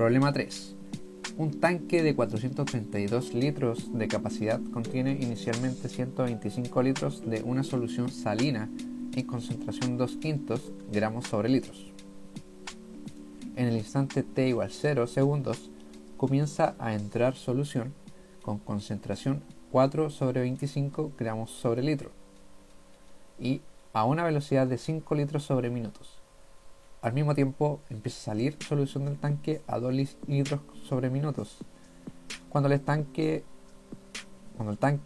Problema 3. Un tanque de 432 litros de capacidad contiene inicialmente 125 litros de una solución salina en concentración 2/5 gramos sobre litros. En el instante t igual 0 segundos comienza a entrar solución con concentración 4/25 gramos sobre litro y a una velocidad de 5 litros sobre minutos. Al mismo tiempo empieza a salir solución del tanque a 2 litros sobre minutos. Cuando el tanque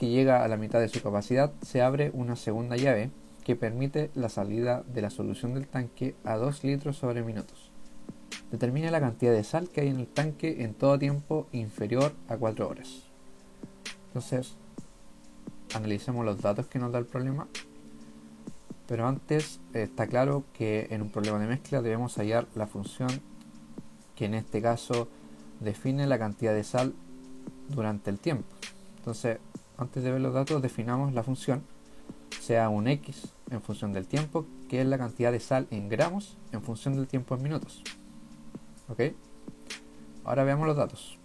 llega a la mitad de su capacidad, se abre una segunda llave que permite la salida de la solución del tanque a 2 litros sobre minutos. Determina la cantidad de sal que hay en el tanque en todo tiempo inferior a 4 horas. Entonces, analicemos los datos que nos da el problema. Pero antes está claro que en un problema de mezcla debemos hallar la función que en este caso define la cantidad de sal durante el tiempo. Entonces, antes de ver los datos, definamos la función, sea un x en función del tiempo, que es la cantidad de sal en gramos en función del tiempo en minutos. ¿Ok? Ahora veamos los datos.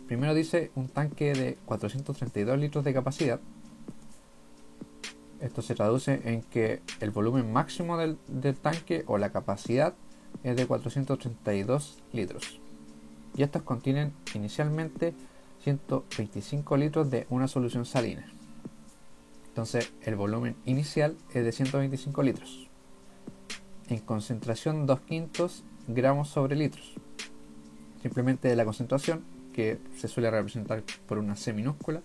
Primero dice un tanque de 432 litros de capacidad. Esto se traduce en que el volumen máximo del tanque o la capacidad es de 432 litros. Y estos contienen inicialmente 125 litros de una solución salina. Entonces el volumen inicial es de 125 litros. En concentración 2/5 gramos sobre litros. Simplemente la concentración, que se suele representar por una C minúscula,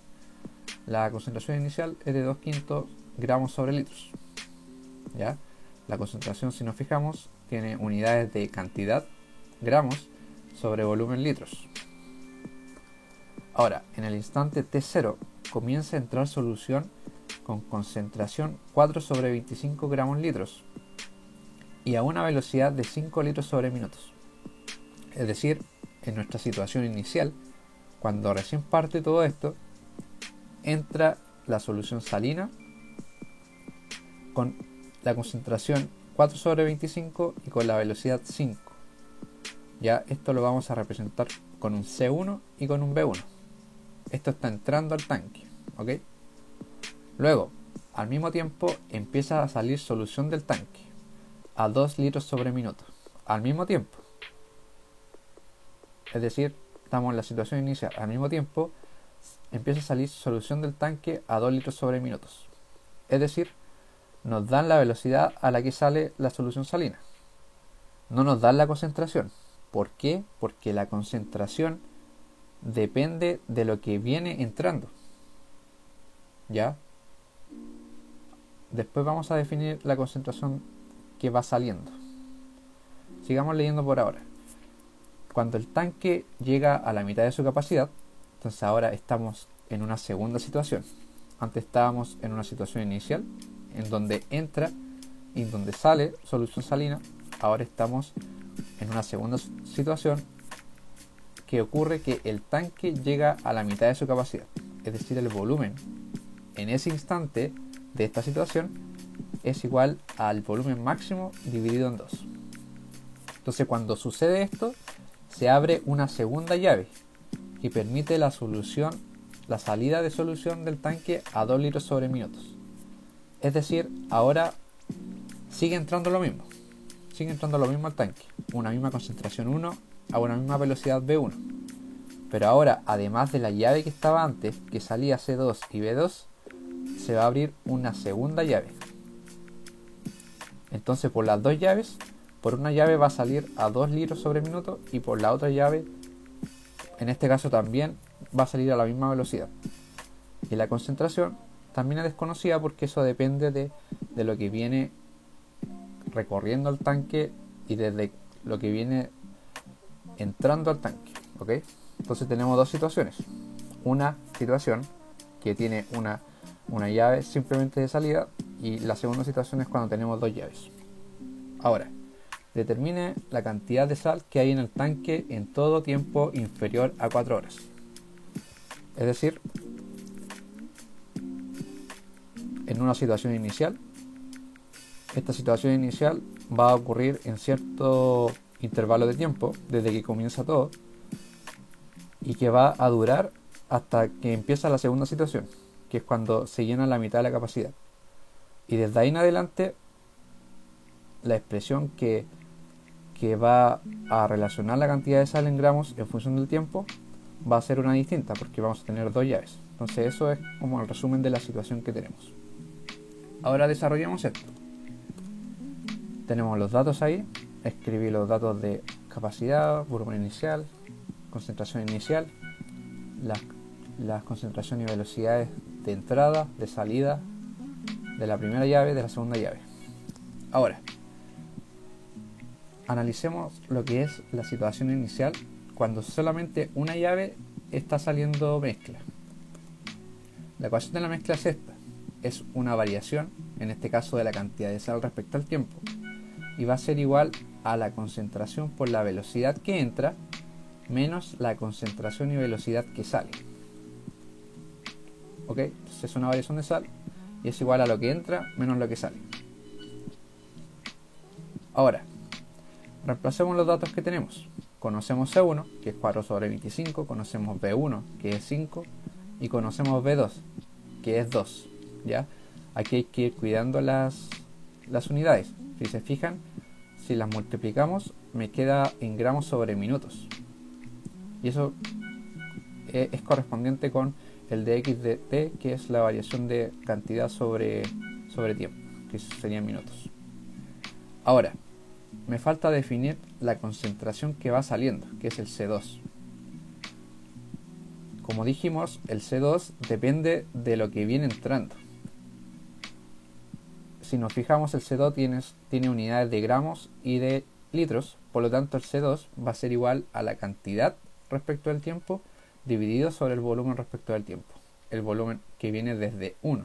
la concentración inicial es de 2/5 gramos sobre litros. ¿Ya? La concentración, si nos fijamos, tiene unidades de cantidad, gramos, sobre volumen, litros. Ahora, en el instante t0 comienza a entrar solución con concentración 4/25 gramos litros y a una velocidad de 5 litros sobre minutos. Es decir, en nuestra situación inicial, cuando recién parte todo esto, entra la solución salina con la concentración 4/25 y con la velocidad 5. Ya esto lo vamos a representar con un C1 y con un B1. Esto está entrando al tanque, ¿ok? Luego, al mismo tiempo, empieza a salir solución del tanque a 2 litros sobre minuto. Al mismo tiempo. Es decir, estamos en la situación inicial. Al mismo tiempo, empieza a salir solución del tanque a 2 litros sobre minutos. Es decir, nos dan la velocidad a la que sale la solución salina. No nos dan la concentración. ¿Por qué? Porque la concentración depende de lo que viene entrando. ¿Ya? Después vamos a definir la concentración que va saliendo. Sigamos leyendo por ahora. Cuando el tanque llega a la mitad de su capacidad, entonces ahora estamos en una segunda situación. Antes estábamos en una situación inicial, en donde entra y en donde sale solución salina. Ahora estamos en una segunda situación que ocurre que el tanque llega a la mitad de su capacidad, es decir, el volumen en ese instante de esta situación es igual al volumen máximo dividido en 2. Entonces, cuando sucede esto, se abre una segunda llave que permite la salida de solución del tanque a 2 litros sobre minutos. Es decir, ahora sigue entrando lo mismo al tanque, una misma concentración 1 a una misma velocidad B1. Pero ahora, además de la llave que estaba antes, que salía C2 y B2, se va a abrir una segunda llave. Entonces, por las dos llaves, por una llave va a salir a 2 litros sobre minuto y por la otra llave, en este caso también, va a salir a la misma velocidad. Y la concentración también es desconocida porque eso depende de lo que viene recorriendo el tanque y desde lo que viene entrando al tanque, ¿ok? Entonces tenemos dos situaciones. Una situación que tiene una llave simplemente de salida y la segunda situación es cuando tenemos dos llaves. Ahora, determine la cantidad de sal que hay en el tanque en todo tiempo inferior a 4 horas. Es decir, en una situación inicial, esta situación inicial va a ocurrir en cierto intervalo de tiempo desde que comienza todo y que va a durar hasta que empieza la segunda situación, que es cuando se llena la mitad de la capacidad. Y desde ahí en adelante la expresión que va a relacionar la cantidad de sal en gramos en función del tiempo va a ser una distinta, porque vamos a tener dos llaves. Entonces eso es como el resumen de la situación que tenemos. Ahora desarrollamos esto. Tenemos los datos ahí, escribí los datos de capacidad, volumen inicial, concentración inicial, las concentraciones y velocidades de entrada, de salida, de la primera llave, de la segunda llave. Ahora, analicemos lo que es la situación inicial cuando solamente una llave está saliendo mezcla. La ecuación de la mezcla es esta. Es una variación, en este caso de la cantidad de sal respecto al tiempo, y va a ser igual a la concentración por la velocidad que entra menos la concentración y velocidad que sale. ¿Ok? Entonces es una variación de sal y es igual a lo que entra menos lo que sale. Ahora, reemplacemos los datos que tenemos. Conocemos C1, que es 4/25, conocemos B1, que es 5, y conocemos B2, que es 2. ¿Ya? Aquí hay que ir cuidando las unidades. Si se fijan, si las multiplicamos, me queda en gramos sobre minutos. Y eso es correspondiente con el dx de t, que es la variación de cantidad sobre tiempo, que serían minutos. Ahora, me falta definir la concentración que va saliendo, que es el C2. Como dijimos, el C2 depende de lo que viene entrando. Si nos fijamos, el C2 tiene unidades de gramos y de litros, por lo tanto el C2 va a ser igual a la cantidad respecto al tiempo dividido sobre el volumen respecto al tiempo. El volumen que viene desde 1,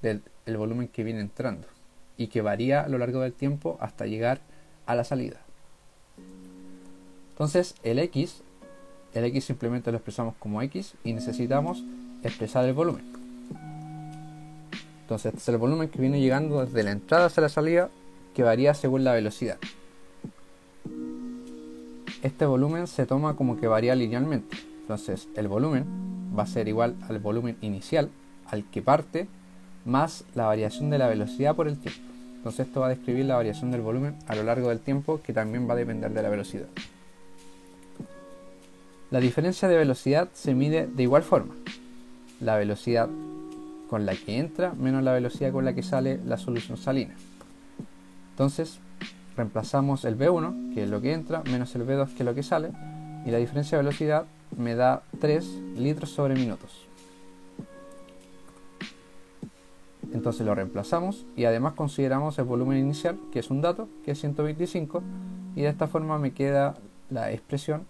el volumen que viene entrando y que varía a lo largo del tiempo hasta llegar a la salida. Entonces el X simplemente lo expresamos como X y necesitamos expresar el volumen. Entonces este es el volumen que viene llegando desde la entrada hacia la salida, que varía según la velocidad. Este volumen se toma como que varía linealmente. Entonces el volumen va a ser igual al volumen inicial, al que parte, más la variación de la velocidad por el tiempo. Entonces esto va a describir la variación del volumen a lo largo del tiempo, que también va a depender de la velocidad. La diferencia de velocidad se mide de igual forma. La velocidad con la que entra menos la velocidad con la que sale la solución salina. Entonces reemplazamos el B1, que es lo que entra, menos el B2, que es lo que sale, y la diferencia de velocidad me da 3 litros sobre minutos. Entonces lo reemplazamos y además consideramos el volumen inicial, que es un dato, que es 125, y de esta forma me queda la expresión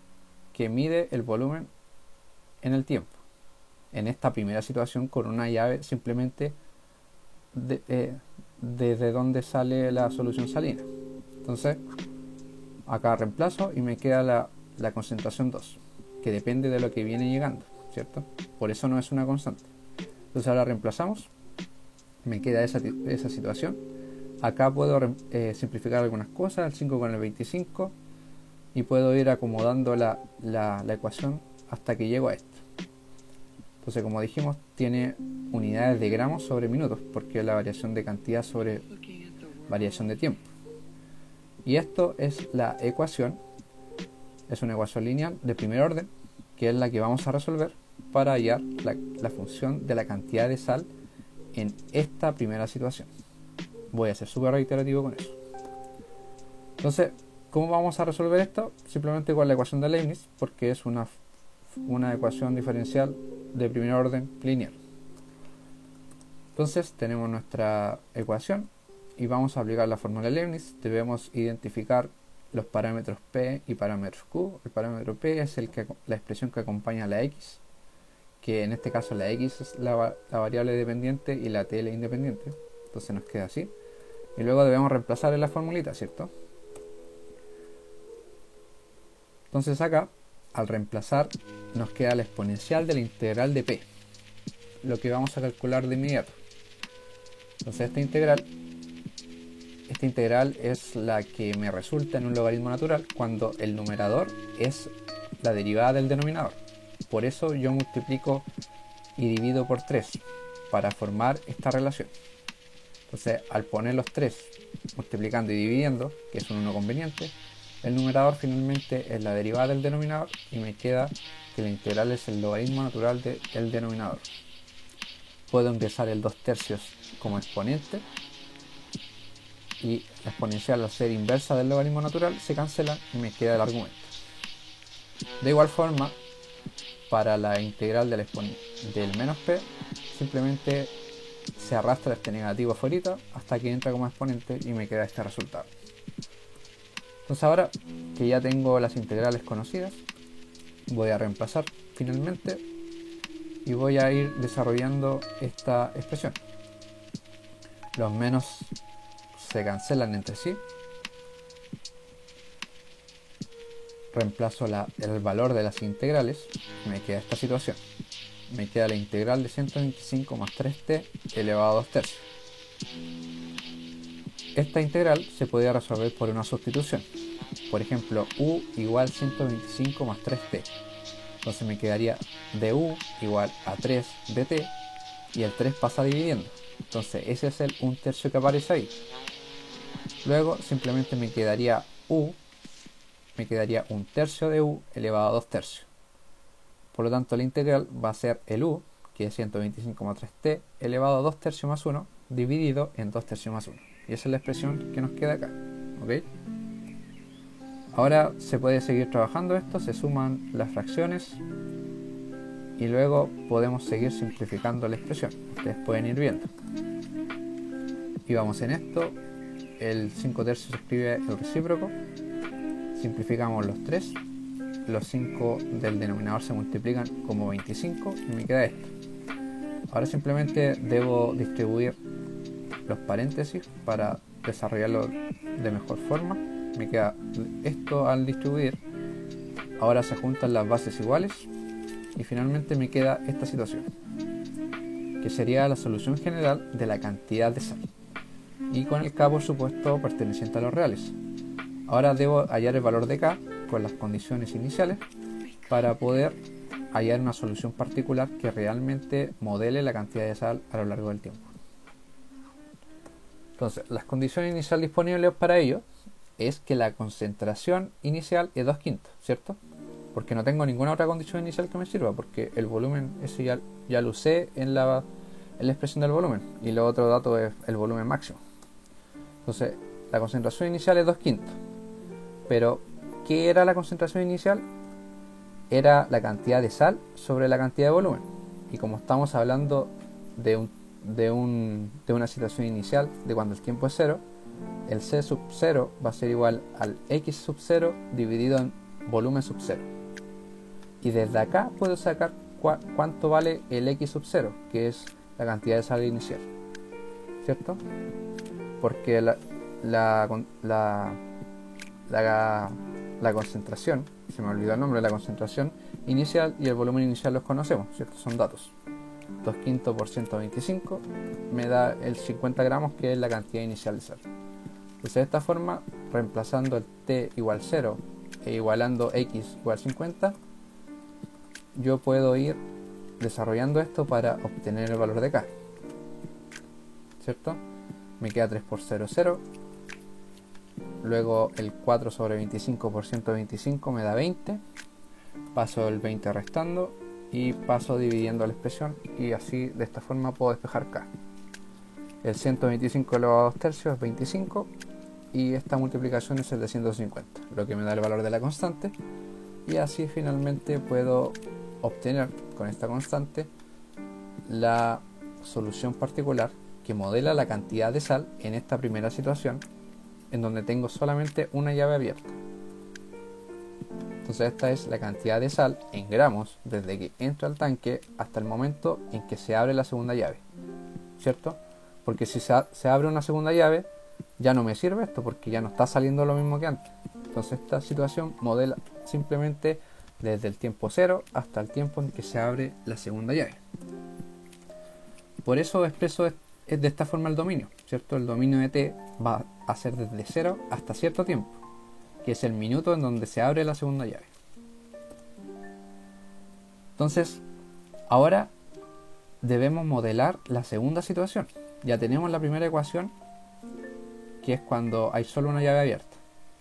que mide el volumen en el tiempo. En esta primera situación con una llave simplemente desde donde sale la solución salina. Entonces acá reemplazo y me queda la concentración 2, que depende de lo que viene llegando, ¿cierto? Por eso no es una constante. Entonces ahora reemplazamos, me queda esa situación. Acá puedo simplificar algunas cosas, el 5 con el 25, y puedo ir acomodando la ecuación hasta que llego a esto. Entonces, como dijimos, tiene unidades de gramos sobre minutos, porque es la variación de cantidad sobre variación de tiempo. Y esto es la ecuación, es una ecuación lineal de primer orden, que es la que vamos a resolver para hallar la función de la cantidad de sal en esta primera situación. Voy a ser súper reiterativo con eso. Entonces, ¿cómo vamos a resolver esto? Simplemente con la ecuación de Leibniz, porque es una ecuación diferencial de primer orden lineal. Entonces tenemos nuestra ecuación y vamos a aplicar la fórmula de Leibniz. Debemos identificar los parámetros P y parámetros Q. El parámetro P es la expresión que acompaña a la X, que en este caso la X es la variable dependiente y la T la independiente. Entonces nos queda así. Y luego debemos reemplazar en la formulita, ¿cierto? Entonces acá, al reemplazar, nos queda la exponencial de la integral de P, lo que vamos a calcular de inmediato. Entonces esta integral esta integral es la que me resulta en un logaritmo natural cuando el numerador es la derivada del denominador. Por eso yo multiplico y divido por 3 para formar esta relación. Entonces, al poner los 3 multiplicando y dividiendo, que es un 1 conveniente, el numerador finalmente es la derivada del denominador y me queda que la integral es el logaritmo natural del denominador. Puedo ingresar el 2/3 como exponente y la exponencial, al ser inversa del logaritmo natural, se cancela y me queda el argumento. De igual forma, para la integral del menos p, simplemente se arrastra este negativo afuera hasta que entra como exponente y me queda este resultado. Entonces ahora que ya tengo las integrales conocidas, voy a reemplazar finalmente y voy a ir desarrollando esta expresión. Los menos se cancelan entre sí. Reemplazo el valor de las integrales, me queda esta situación. Me queda la integral de 125 más 3t elevado a 2/3. Esta integral se podría resolver por una sustitución. Por ejemplo, u igual 125 más 3t. Entonces me quedaría du igual a 3 dt y el 3 pasa dividiendo. Entonces ese es el 1/3 que aparece ahí. Luego simplemente me quedaría 1/3 de u elevado a 2/3. Por lo tanto la integral va a ser el u, que es 125 más 3t elevado a 2/3 más 1, dividido en 2/3 más 1. Y esa es la expresión que nos queda acá. ¿Ok? Ahora se puede seguir trabajando esto, se suman las fracciones y luego podemos seguir simplificando la expresión. Ustedes pueden ir viendo. Y vamos en esto. El 5/3 se escribe el recíproco. Simplificamos los 3. Los 5 del denominador se multiplican como 25 y me queda esto. Ahora simplemente debo distribuir los paréntesis para desarrollarlo de mejor forma. Me queda esto al distribuir. Ahora se juntan las bases iguales y finalmente me queda esta situación, que sería la solución general de la cantidad de sal, y con el k por supuesto perteneciente a los reales. Ahora debo hallar el valor de k con las condiciones iniciales para poder hallar una solución particular que realmente modele la cantidad de sal a lo largo del tiempo. Entonces, las condiciones iniciales disponibles para ello es que la concentración inicial es 2/5, ¿cierto? Porque no tengo ninguna otra condición inicial que me sirva, porque el volumen, ese ya lo usé en la expresión del volumen, y el otro dato es el volumen máximo. Entonces, la concentración inicial es 2/5. Pero, ¿qué era la concentración inicial? Era la cantidad de sal sobre la cantidad de volumen. Y como estamos hablando de una situación inicial de cuando el tiempo es 0, el C sub 0 va a ser igual al X sub 0 dividido en volumen sub 0. Y desde acá puedo sacar cuánto vale el X sub 0, que es la cantidad de sal inicial, ¿cierto? Porque la concentración, se me olvidó el nombre, la concentración inicial y el volumen inicial los conocemos, ¿cierto? Son datos. 2/5 por 125 me da el 50 gramos, que es la cantidad inicial de sal. Entonces, de esta forma, reemplazando el t igual 0 e igualando x igual 50, yo puedo ir desarrollando esto para obtener el valor de k, ¿cierto? Me queda 3 por 0, 0. Luego el 4 sobre 25 por 125 me da 20. Paso el 20 restando y paso dividiendo la expresión, y así de esta forma puedo despejar k. El 125 elevado a 2/3 es 25 y esta multiplicación es el de 150, lo que me da el valor de la constante, y así finalmente puedo obtener con esta constante la solución particular que modela la cantidad de sal en esta primera situación, en donde tengo solamente una llave abierta. Entonces esta es la cantidad de sal en gramos desde que entra al tanque hasta el momento en que se abre la segunda llave, ¿cierto? Porque si se abre una segunda llave, ya no me sirve esto, porque ya no está saliendo lo mismo que antes. Entonces esta situación modela simplemente desde el tiempo 0 hasta el tiempo en que se abre la segunda llave. Por eso expreso de esta forma el dominio, ¿cierto? El dominio de t va hacer desde 0 hasta cierto tiempo, que es el minuto en donde se abre la segunda llave. Entonces, ahora debemos modelar la segunda situación. Ya tenemos la primera ecuación, que es cuando hay solo una llave abierta.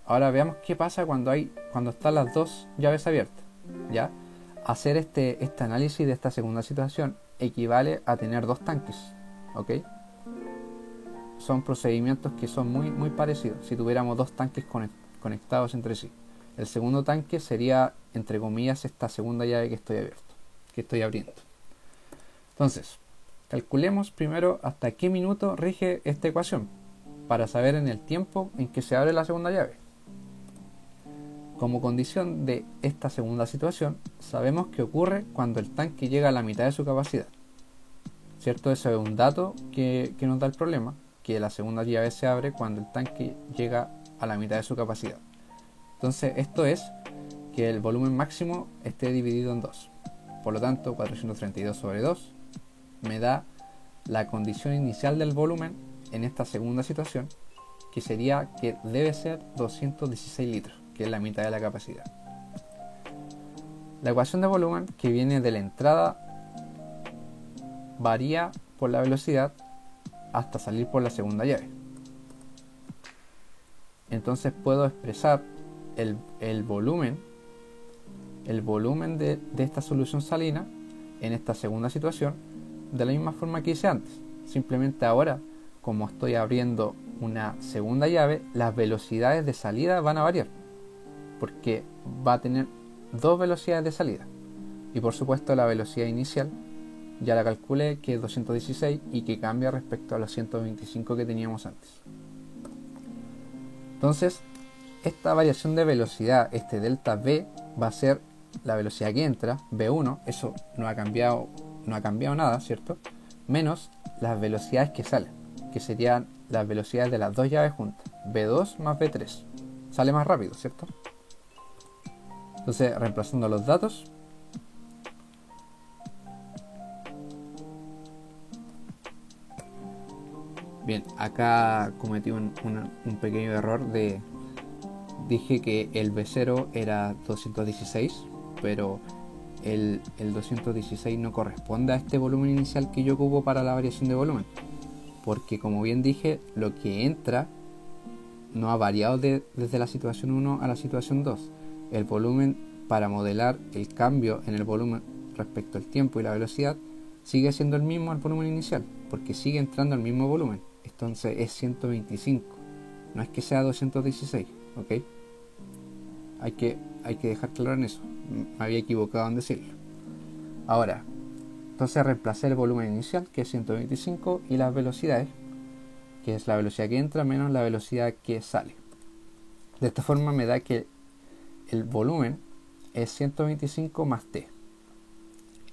Ahora veamos qué pasa cuando están las dos llaves abiertas. ¿Ya? Hacer este análisis de esta segunda situación equivale a tener dos tanques. ¿Ok? Son procedimientos que son muy parecidos si tuviéramos dos tanques conectados entre sí. El segundo tanque sería, entre comillas, esta segunda llave que estoy abriendo. Entonces, calculemos primero hasta qué minuto rige esta ecuación, para saber en el tiempo en que se abre la segunda llave. Como condición de esta segunda situación, sabemos que ocurre cuando el tanque llega a la mitad de su capacidad. ¿Cierto? Eso es un dato que nos da el problema, que la segunda llave se abre cuando el tanque llega a la mitad de su capacidad. Entonces, esto es que el volumen máximo esté dividido en 2. Por lo tanto, 432 sobre 2 me da la condición inicial del volumen en esta segunda situación, que sería que debe ser 216 litros, que es la mitad de la capacidad. La ecuación de volumen que viene de la entrada varía por la velocidad hasta salir por la segunda llave. Entonces puedo expresar el volumen de esta solución salina en esta segunda situación de la misma forma que hice antes. Simplemente ahora, como estoy abriendo una segunda llave, las velocidades de salida van a variar, porque va a tener dos velocidades de salida, y por supuesto la velocidad inicial ya la calculé, que es 216 y que cambia respecto a los 125 que teníamos antes. Entonces, esta variación de velocidad, este delta V, va a ser la velocidad que entra, V1, eso no ha cambiado nada, ¿cierto? Menos las velocidades que salen, que serían las velocidades de las dos llaves juntas, V2 más V3. Sale más rápido, ¿cierto? Entonces, reemplazando los datos, bien, acá cometí un pequeño error dije que el V0 era 216, pero el 216 no corresponde a este volumen inicial que yo ocupo para la variación de volumen, porque como bien dije, lo que entra no ha variado desde la situación 1 a la situación 2. El volumen, para modelar el cambio en el volumen respecto al tiempo y la velocidad, sigue siendo el mismo al volumen inicial, porque sigue entrando el mismo volumen. Entonces es 125, no es que sea 216, ¿ok? Hay que dejar claro en eso, me había equivocado en decirlo. Ahora, entonces reemplacé el volumen inicial, que es 125, y las velocidades, que es la velocidad que entra menos la velocidad que sale. De esta forma me da que el volumen es 125 más T,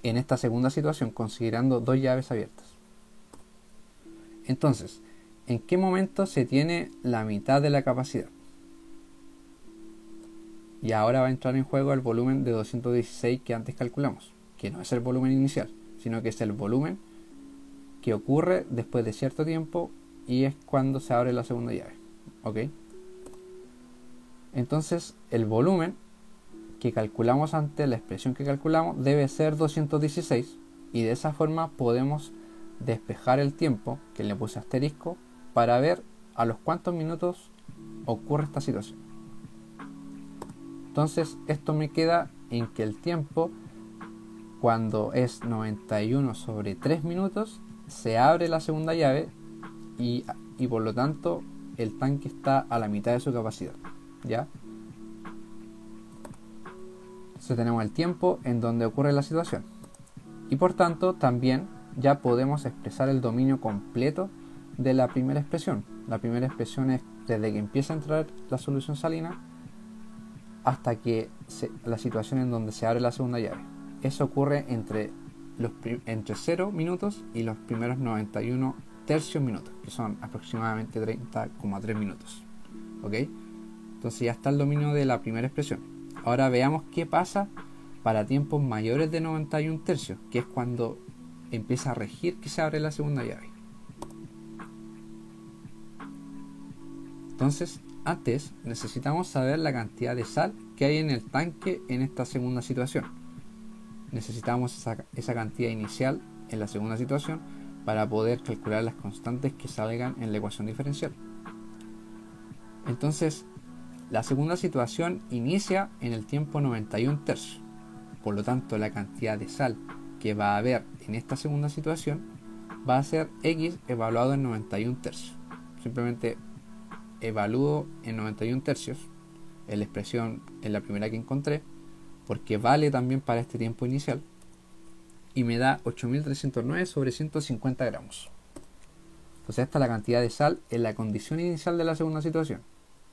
en esta segunda situación, considerando dos llaves abiertas. Entonces, ¿en qué momento se tiene la mitad de la capacidad? Y ahora va a entrar en juego el volumen de 216 que antes calculamos, que no es el volumen inicial, sino que es el volumen que ocurre después de cierto tiempo y es cuando se abre la segunda llave. ¿Ok? Entonces, el volumen que calculamos antes, la expresión que calculamos, debe ser 216, y de esa forma podemos despejar el tiempo, que le puse asterisco, para ver a los cuántos minutos ocurre esta situación. Entonces esto me queda en que el tiempo, cuando es 91 sobre 3 minutos, se abre la segunda llave y por lo tanto el tanque está a la mitad de su capacidad, ¿ya? Entonces tenemos el tiempo en donde ocurre la situación, y por tanto también ya podemos expresar el dominio completo de la primera expresión. La primera expresión es desde que empieza a entrar la solución salina hasta que la situación en donde se abre la segunda llave. Eso ocurre entre 0 minutos y los primeros 91 tercios minutos, que son aproximadamente 30,3 minutos. ¿Ok? Entonces ya está el dominio de la primera expresión. Ahora veamos qué pasa para tiempos mayores de 91 tercios, que es cuando empieza a regir que se abre la segunda llave. Entonces, antes necesitamos saber la cantidad de sal que hay en el tanque en esta segunda situación. Necesitamos esa cantidad inicial en la segunda situación para poder calcular las constantes que salgan en la ecuación diferencial. Entonces, la segunda situación inicia en el tiempo 91 tercios. Por lo tanto, la cantidad de sal que va a haber en esta segunda situación va a ser X evaluado en 91 tercios. Simplemente evalúo en 91 tercios, en la expresión en la primera que encontré, porque vale también para este tiempo inicial, y me da 8309 sobre 150 gramos. Entonces esta es la cantidad de sal en la condición inicial de la segunda situación.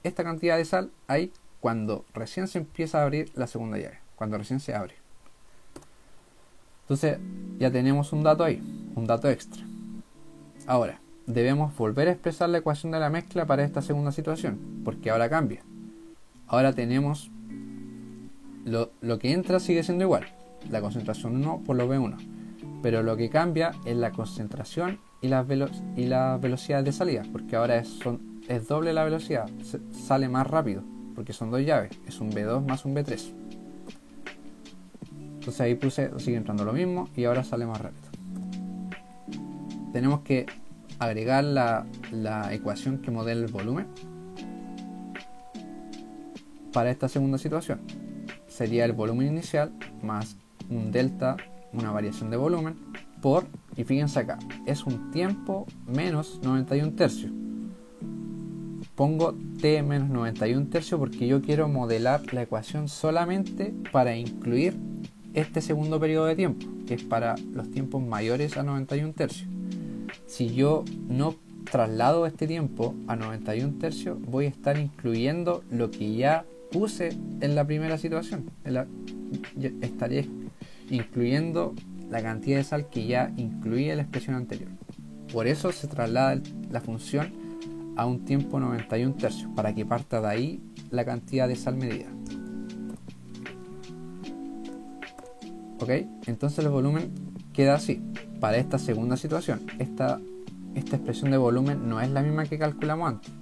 Esta cantidad de sal hay cuando recién se empieza a abrir la segunda llave, cuando recién se abre. Entonces ya tenemos un dato ahí, un dato extra. Ahora, debemos volver a expresar la ecuación de la mezcla para esta segunda situación, porque ahora cambia. Ahora tenemos lo que entra sigue siendo igual, la concentración 1 por lo B1, pero lo que cambia es la concentración y la velocidad de salida, porque ahora es doble la velocidad, sale más rápido, porque son dos llaves, es un B2 más un B3. Entonces ahí sigue entrando lo mismo y ahora sale más rápido. Tenemos que agregar la ecuación que modela el volumen para esta segunda situación. Sería el volumen inicial más un delta, una variación de volumen, por, y fíjense acá, es un tiempo menos 91 tercios. Pongo t menos 91 tercios porque yo quiero modelar la ecuación solamente para incluir este segundo periodo de tiempo, que es para los tiempos mayores a 91 tercios. Si yo no traslado este tiempo a 91 tercios, voy a estar incluyendo lo que ya puse en la primera situación. Estaría incluyendo la cantidad de sal que ya incluía la expresión anterior. Por eso se traslada la función a un tiempo 91 tercios, para que parta de ahí la cantidad de sal medida. ¿Ok? Entonces el volumen queda así. Para esta segunda situación, esta expresión de volumen no es la misma que calculamos antes.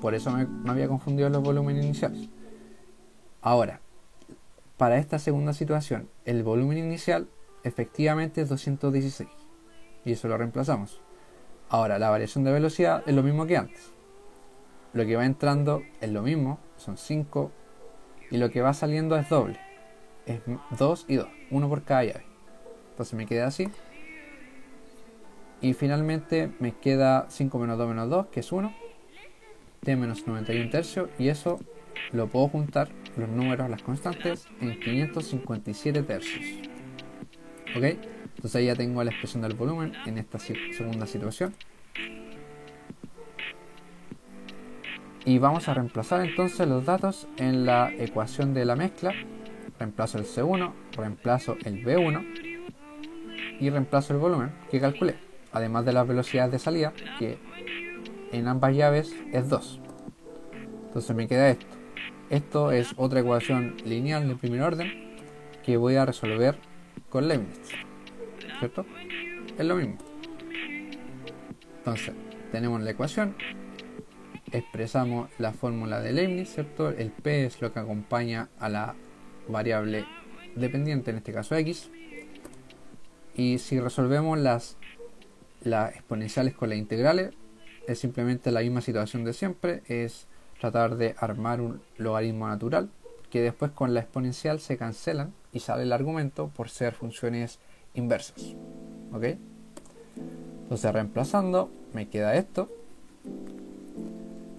Por eso me había confundido los volúmenes iniciales. Ahora, para esta segunda situación, el volumen inicial efectivamente es 216. Y eso lo reemplazamos. Ahora, la variación de velocidad es lo mismo que antes. Lo que va entrando es lo mismo, son 5. Y lo que va saliendo es doble. Es 2 y 2, uno por cada llave. Entonces me queda así. Y finalmente me queda 5 menos 2 menos 2, que es 1. T menos 91 tercios. Y eso lo puedo juntar, los números, las constantes, en 557 tercios. ¿Ok? Entonces ahí ya tengo la expresión del volumen en esta segunda situación. Y vamos a reemplazar entonces los datos en la ecuación de la mezcla. Reemplazo el C1, reemplazo el B1 y reemplazo el volumen que calculé, además de las velocidades de salida, que en ambas llaves es 2. Entonces me queda esto. Esto es otra ecuación lineal de primer orden que voy a resolver con Leibniz, ¿cierto? Es lo mismo. Entonces tenemos la ecuación, expresamos la fórmula de Leibniz, ¿cierto? El P es lo que acompaña a la variable dependiente, en este caso X. Y si resolvemos las exponenciales con las integrales, es simplemente la misma situación de siempre, es tratar de armar un logaritmo natural que después con la exponencial se cancelan y sale el argumento por ser funciones inversas. ¿Ok? Entonces reemplazando me queda esto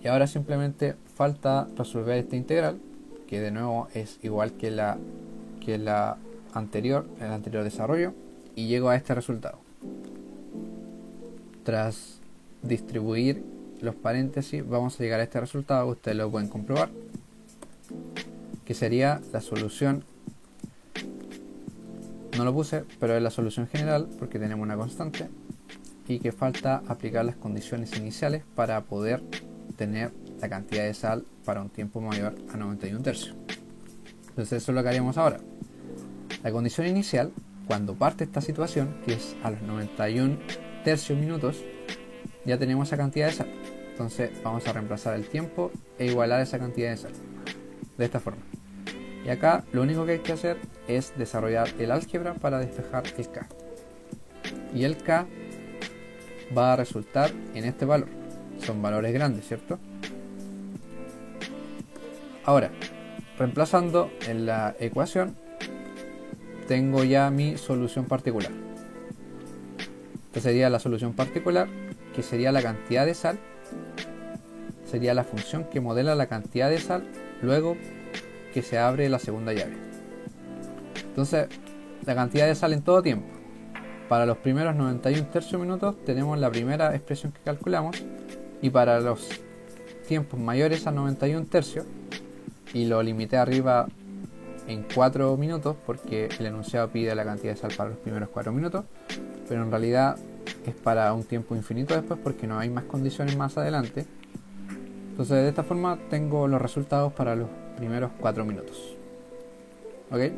y ahora simplemente falta resolver esta integral, que de nuevo es igual que la anterior, el anterior desarrollo, y llego a este resultado. Tras distribuir los paréntesis vamos a llegar a este resultado, ustedes lo pueden comprobar, que sería la solución, no lo puse, pero es la solución general porque tenemos una constante y que falta aplicar las condiciones iniciales para poder tener la cantidad de sal para un tiempo mayor a 91 tercios. Entonces eso es lo que haremos ahora. La condición inicial, cuando parte esta situación, que es a los 91 tercios minutos, ya tenemos esa cantidad de sal. Entonces vamos a reemplazar el tiempo e igualar esa cantidad de sal de esta forma. Y acá lo único que hay que hacer es desarrollar el álgebra para despejar el k. Y el k va a resultar en este valor. Son valores grandes, ¿cierto? Ahora, reemplazando en la ecuación, tengo ya mi solución particular. Esta sería la solución particular, que sería la cantidad de sal. Sería la función que modela la cantidad de sal luego que se abre la segunda llave. Entonces, la cantidad de sal en todo tiempo. Para los primeros 91 tercios minutos tenemos la primera expresión que calculamos, y para los tiempos mayores a 91 tercios, y lo limité arriba en 4 minutos porque el enunciado pide la cantidad de sal para los primeros 4 minutos, pero en realidad es para un tiempo infinito después porque no hay más condiciones más adelante. Entonces de esta forma tengo los resultados para los primeros 4 minutos. ¿Ok?